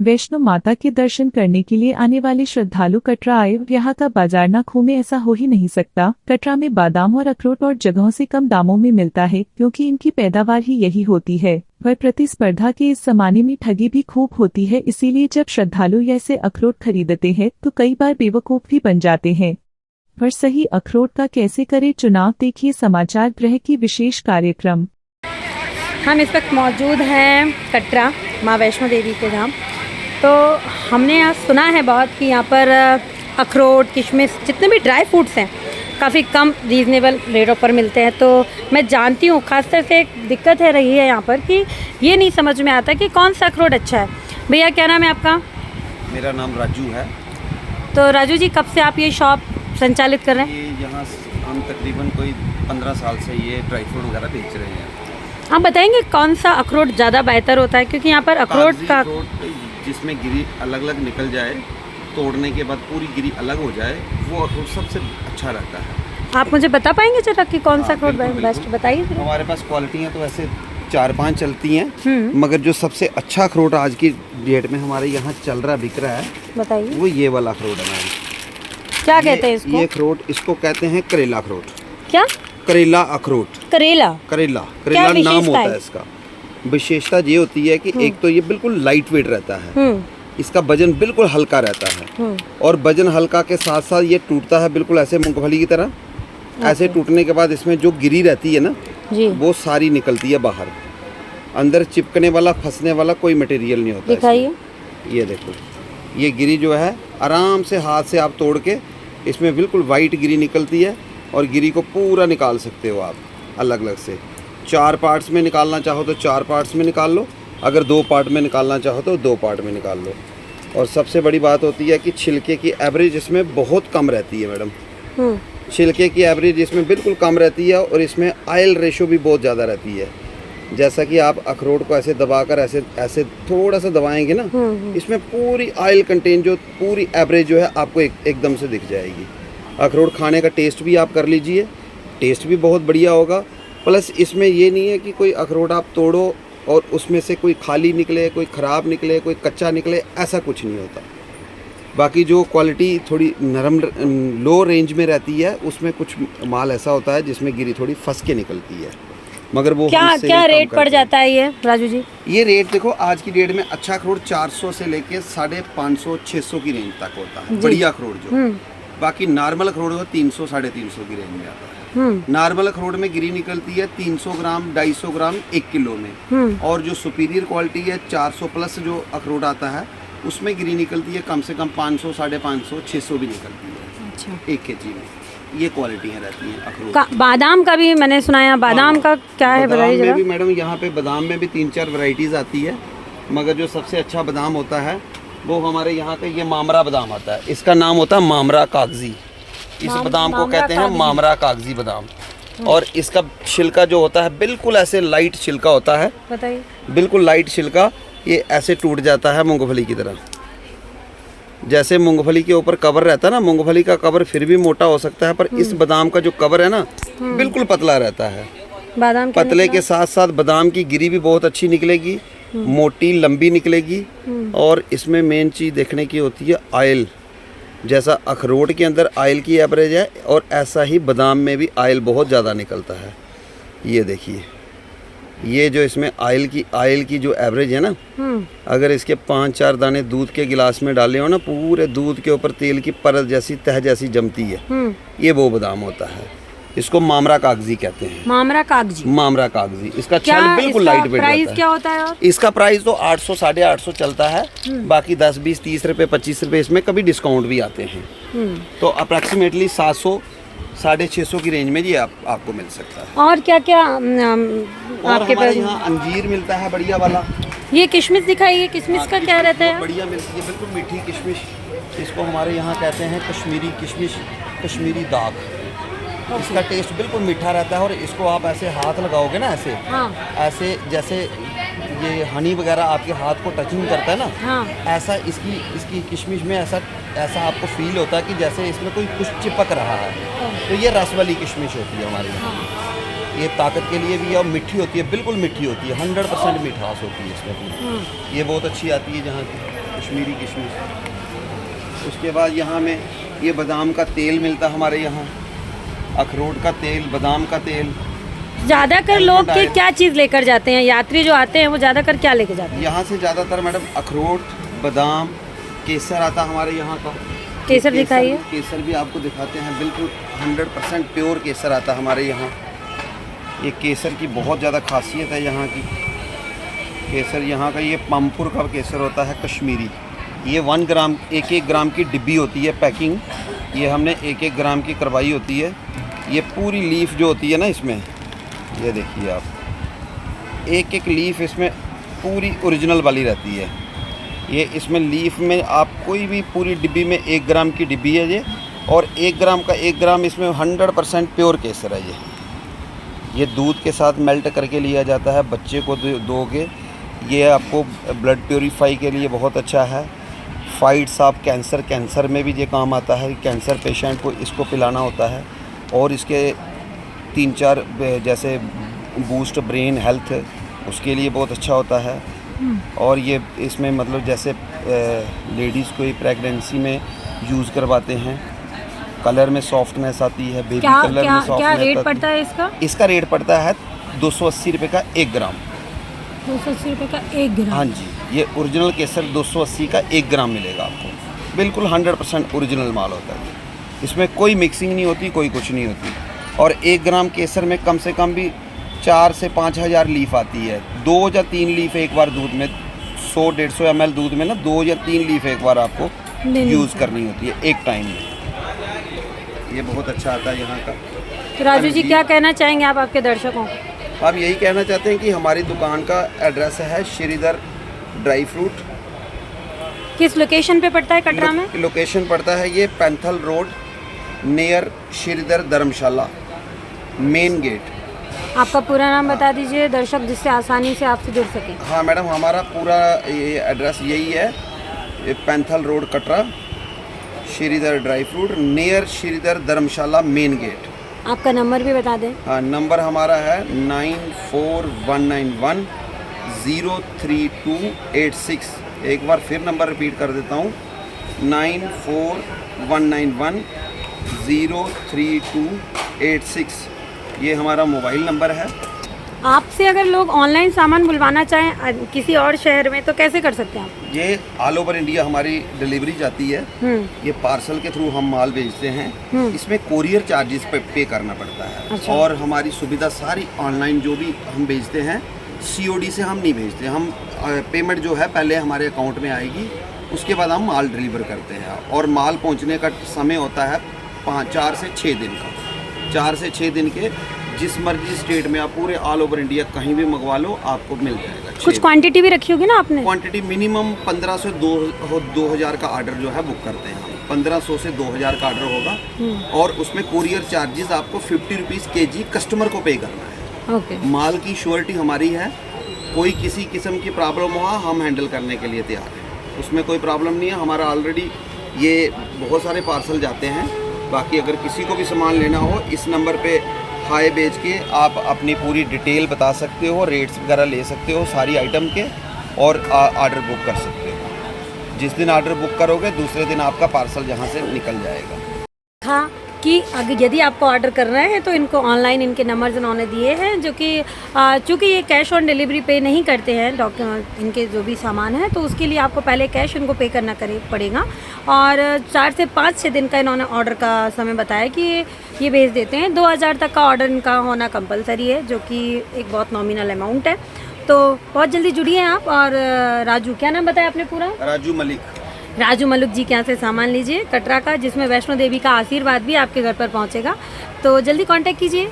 वैष्णो माता के दर्शन करने के लिए आने वाले श्रद्धालु कटरा आए। यहाँ का बाजार ना घूमे ऐसा हो ही नहीं सकता। कटरा में बादाम और अखरोट और जगहों से कम दामों में मिलता है, क्योंकि इनकी पैदावार ही यही होती है। वह प्रतिस्पर्धा के इस जमाने में ठगी भी खूब होती है, इसीलिए जब श्रद्धालु ऐसे अखरोट खरीदते हैं तो कई बार बेवकूफ भी बन जाते हैं। पर सही अखरोट का कैसे करे चुनाव, देखिए समाचार गृह की विशेष कार्यक्रम। हम इस वक्त मौजूद हैं कटरा माँ वैष्णो देवी के धाम। तो हमने यहाँ सुना है बहुत कि यहाँ पर अखरोट, किशमिश, जितने भी ड्राई फ्रूट्स हैं काफ़ी कम रीज़नेबल रेटों पर मिलते हैं। तो मैं जानती हूँ खासतौर से एक दिक्कत है रही है यहाँ पर कि ये नहीं समझ में आता कि कौन सा अखरोट अच्छा है। भैया क्या नाम है आपका? मेरा नाम राजू है। तो राजू जी, कब से आप ये शॉप संचालित कर रहे हैं? ये यहाँ हम तकरीबन कोई 15 साल से ये ड्राई फ्रूट वगैरह बेच रहे हैं। आप बताएंगे कौन सा अखरोट ज़्यादा बेहतर होता है? क्योंकि यहाँ पर अखरोट का जिसमें गिरी अलग अलग निकल जाए, तोड़ने के बाद पूरी गिरी अलग हो जाए, वो अखरोट सबसे अच्छा रहता है। आप मुझे बता पाएंगे जरा कि कौन सा अखरोट बेस्ट बताइए। हमारे पास क्वालिटी है तो ऐसे 4-5 चलती हैं, मगर जो सबसे अच्छा अखरोट आज की डेट में हमारे यहाँ चल रहा बिक रहा है, बताइए, वो ये वाला अखरोट है। क्या कहते हैं इसको? ये अखरोट, इसको कहते हैं करेला अखरोट। क्या? करेला अखरोट। करेला नाम होता है इसका। विशेषता ये होती है कि एक तो ये बिल्कुल लाइट वेट रहता है, इसका वजन बिल्कुल हल्का रहता है, और वजन हल्का के साथ साथ ये टूटता है बिल्कुल ऐसे मूंगफली की तरह। ऐसे टूटने के बाद इसमें जो गिरी रहती है ना जी, वो सारी निकलती है बाहर। अंदर चिपकने वाला, फंसने वाला कोई मटेरियल नहीं होता। दिखाइए, ये देखो, ये गिरी जो है आराम से हाथ से आप तोड़ के, इसमें बिल्कुल वाइट गिरी निकलती है, और गिरी को पूरा निकाल सकते हो आप अलग अलग से। 4 पार्ट्स में निकालना चाहो तो 4 पार्ट्स में निकाल लो, अगर 2 पार्ट में निकालना चाहो तो 2 पार्ट में निकाल लो। और सबसे बड़ी बात होती है कि छिलके की एवरेज इसमें बहुत कम रहती है मैडम। छिलके की एवरेज इसमें बिल्कुल कम रहती है, और इसमें आयल रेशो भी बहुत ज़्यादा रहती है। जैसा कि आप अखरोट को ऐसे दबाकर ऐसे थोड़ा सा दबाएंगे ना, इसमें पूरी आयल कंटेंट जो पूरी एवरेज जो है आपको एकदम से दिख जाएगी। अखरोट खाने का टेस्ट भी आप कर लीजिए, टेस्ट भी बहुत बढ़िया होगा। प्लस इसमें ये नहीं है कि कोई अखरोट आप तोड़ो और उसमें से कोई खाली निकले, कोई ख़राब निकले, कोई कच्चा निकले, ऐसा कुछ नहीं होता। बाकी जो क्वालिटी थोड़ी नरम लो रेंज में रहती है, उसमें कुछ माल ऐसा होता है जिसमें गिरी थोड़ी फंस के निकलती है, मगर वो क्या रेट पड़ जाता है ये राजू जी? ये रेट देखो, आज की डेट में अच्छा अखरोट 400 से लेके 550-600 की रेंज तक होता है, बढ़िया अखरोट जो। बाकी नॉर्मल अखरोट को 300-350 की रेंज में आता है। नॉर्मल अखरोट में गिरी निकलती है 300 ग्राम 250 ग्राम 1 किलो में, और जो सुपीरियर क्वालिटी है 400 प्लस जो अखरोट आता है, उसमें गिरी निकलती है कम से कम 500, 550, 600 भी निकलती है। अच्छा। 1 केजी में ये क्वालिटियाँ रहती हैं अखरोट। बादाम का भी मैंने सुना है, बादाम का क्या है बताइए जरा। भी मैडम यहाँ पे बादाम में भी 3-4 वैरायटीज आती है, मगर जो सबसे अच्छा बादाम होता है वो हमारे यहाँ का ये मामरा बादाम आता है। इसका नाम होता है मामरा कागजी। इस बादाम को कहते हैं मामरा कागजी बादाम। और इसका छिलका जो होता है बिल्कुल ऐसे लाइट छिलका होता है, बताइए, बिल्कुल लाइट छिलका। ये ऐसे टूट जाता है मूंगफली की तरह। जैसे मूंगफली के ऊपर कवर रहता है ना, मूंगफली का कवर फिर भी मोटा हो सकता है, पर इस बादाम का जो कवर है ना बिल्कुल पतला रहता है। बादाम पतले के साथ साथ बादाम की गिरी भी बहुत अच्छी निकलेगी, मोटी लंबी निकलेगी। और इसमें मेन चीज़ देखने की होती है आयल। जैसा अखरोट के अंदर आयल की एवरेज है, और ऐसा ही बादाम में भी आयल बहुत ज़्यादा निकलता है। ये देखिए, ये जो इसमें आयल की जो एवरेज है ना, अगर इसके 5-4 दाने दूध के गिलास में डाले हो ना, पूरे दूध के ऊपर तेल की परत जैसी तह जैसी जमती है, ये वो बादाम होता है। इसको मामरा कागजी कहते हैं। मामरा कागजी। इसका छाल बिल्कुल लाइट वेट प्राइस क्या होता है? और इसका प्राइस तो 800, 850 चलता है। बाकी 10, 20, 30 रुपए, 25 रुपए इसमें कभी डिस्काउंट भी आते हैं। तो अप्रॉक्सीमेटली 700, 650 की रेंज में ये आपको मिल सकता है। और क्या क्या आपके पास? यहाँ अंजीर मिलता है बढ़िया वाला। ये किशमिश दिखाइए, किशमिश का क्या रहता है? बढ़िया मिलती है, बिल्कुल मीठी किशमिश। इसको हमारे यहाँ कहते हैं कश्मीरी किशमिश, कश्मीरी दाग। इसका टेस्ट बिल्कुल मीठा रहता है, और इसको आप ऐसे हाथ लगाओगे ना, ऐसे ऐसे जैसे ये हनी वगैरह आपके हाथ को टचिंग करता है ना, ऐसा इसकी किशमिश में ऐसा आपको फील होता है कि जैसे इसमें कोई कुछ चिपक रहा है। तो ये रस वाली किशमिश होती है हमारे यहाँ। ये ताकत के लिए भी, और मीठी होती है, बिल्कुल मीठी होती है, 100% मिठास होती है इसमें। ये बहुत अच्छी आती है जहाँ की कश्मीरी किशमिश। उसके बाद यहाँ में ये बादाम का तेल मिलता है हमारे यहाँ, अखरोट का तेल, बादाम का तेल। ज़्यादातर लोग के क्या चीज़ लेकर जाते हैं, यात्री जो आते हैं वो ज़्यादातर क्या लेकर जाते हैं? यहाँ से ज़्यादातर मैडम अखरोट, बादाम, केसर आता हमारे यहाँ का। केसर दिखाइए। केसर भी आपको दिखाते हैं, बिल्कुल 100% प्योर केसर आता हमारे यहाँ। ये केसर की बहुत ज़्यादा खासियत है यहाँ की। केसर यहाँ का ये पामपुर का केसर होता है कश्मीरी। ये 1 ग्राम 1-1 ग्राम की डिब्बी होती है पैकिंग। ये हमने 1-1 ग्राम की करवाई होती है। ये पूरी लीफ जो होती है ना इसमें, ये देखिए आप, 1-1 लीफ इसमें पूरी ओरिजिनल वाली रहती है। ये इसमें लीफ में आप कोई भी पूरी डिब्बी में 1 ग्राम की डिब्बी है ये, और 1 ग्राम का 1 ग्राम इसमें 100% प्योर केसर है ये दूध के साथ मेल्ट करके लिया जाता है। बच्चे को दोगे, ये आपको ब्लड प्योरीफाई के लिए बहुत अच्छा है। फाइट्स आप कैंसर में भी ये काम आता है। कैंसर पेशेंट को इसको पिलाना होता है। और इसके 3-4 जैसे बूस्ट ब्रेन हेल्थ, उसके लिए बहुत अच्छा होता है। और ये इसमें मतलब जैसे लेडीज़ को प्रेगनेंसी में यूज़ करवाते हैं, कलर में सॉफ्टनेस आती है, बेबी कलर में सॉफ्टनेस। क्या रेट पड़ता है इसका? इसका रेट पड़ता है 280 रुपये का 1 ग्राम। 280 रुपये का 1 ग्राम? हाँ जी, ये ओरिजिनल केसर 280 का 1 ग्राम मिलेगा आपको। बिल्कुल 100% ओरिजिनल माल होता है। इसमें कोई मिक्सिंग नहीं होती, कोई कुछ नहीं होती। और 1 ग्राम केसर में कम से कम भी 4 से 5 हज़ार लीफ आती है। 2 या 3 लीफ एक बार दूध में, 100-150 ml दूध में ना 2 या 3 लीफ एक बार आपको यूज़ करनी होती है एक टाइम में। ये बहुत अच्छा आता है यहाँ का। तो राजू जी क्या कहना चाहेंगे आप आपके दर्शकों को? आप यही कहना चाहते हैं कि हमारी दुकान का एड्रेस है श्रीधर ड्राई फ्रूट। किस लोकेशन पे पड़ता है कटरा में? लोकेशन पड़ता है ये पैंथल रोड, नियर श्रीधर धर्मशाला, मेन गेट। आपका पूरा नाम बता दीजिए दर्शक, जिससे आसानी से आपसे जुड़ सके। हाँ मैडम, हमारा पूरा ये एड्रेस यही है, Panthal road Katra, Shridhar dry fruit, near Shridhar धर्मशाला, मेन गेट। आपका नंबर भी बता दें। हाँ, नंबर हमारा है 9419103286। एक बार फिर नंबर रिपीट कर देता हूँ, 9419103286। ये हमारा मोबाइल नंबर है। आपसे अगर लोग ऑनलाइन सामान बुलवाना चाहें किसी और शहर में तो कैसे कर सकते हैं आप? ये ऑल ओवर इंडिया हमारी डिलीवरी जाती है। ये पार्सल के थ्रू हम माल भेजते हैं। इसमें कोरियर चार्जेस पे करना पड़ता है। अच्छा। और हमारी सुविधा सारी ऑनलाइन, जो भी हम भेजते हैं COD से हम नहीं भेजते। हम पेमेंट जो है पहले हमारे अकाउंट में आएगी, उसके बाद हम माल डिलीवर करते हैं। और माल पहुंचने का समय होता है 4 से 6 दिन का। 4 से 6 दिन के जिस मर्जी स्टेट में आप पूरे ऑल ओवर इंडिया कहीं भी मंगवा लो, आपको मिल जाएगा। कुछ क्वांटिटी भी रखी होगी ना आपने? क्वांटिटी मिनिमम 1500 से 2000 का ऑर्डर जो है बुक करते हैं हम। 1500 से 2000 का ऑर्डर होगा। और उसमें कोरियर चार्जेस आपको 50 रुपीज़ kg कस्टमर को पे करना है। ओके। माल की श्योरिटी हमारी है। कोई किसी किस्म की प्रॉब्लम हुआ, हम हैंडल करने के लिए तैयार हैं। उसमें कोई प्रॉब्लम नहीं है। हमारा ऑलरेडी ये बहुत सारे पार्सल जाते हैं। बाकी अगर किसी को भी सामान लेना हो, इस नंबर पे हाय भेज के आप अपनी पूरी डिटेल बता सकते हो, रेट्स वगैरह ले सकते हो सारी आइटम के, और ऑर्डर बुक कर सकते हो। जिस दिन ऑर्डर बुक करोगे दूसरे दिन आपका पार्सल यहाँ से निकल जाएगा। हाँ, कि अगर यदि आपको ऑर्डर करना है तो इनको ऑनलाइन इनके नंबर्स इन्होंने दिए हैं, जो कि चूँकि ये कैश ऑन डिलीवरी पे नहीं करते हैं डॉक्टर, इनके जो भी सामान है, तो उसके लिए आपको पहले कैश इनको पे करना पड़ेगा। और 4 से 5-6 दिन का इन्होंने ऑर्डर का समय बताया कि ये भेज देते हैं। 2000 तक का ऑर्डर इनका होना कंपलसरी है, जो कि एक बहुत नॉमिनल अमाउंट है। तो बहुत जल्दी जुड़िए आप। और राजू, क्या नाम बताया आपने पूरा? राजू मलिक जी के यहाँ से सामान लीजिए कटरा का, जिसमें वैष्णो देवी का आशीर्वाद भी आपके घर पर पहुँचेगा। तो जल्दी कांटेक्ट कीजिए।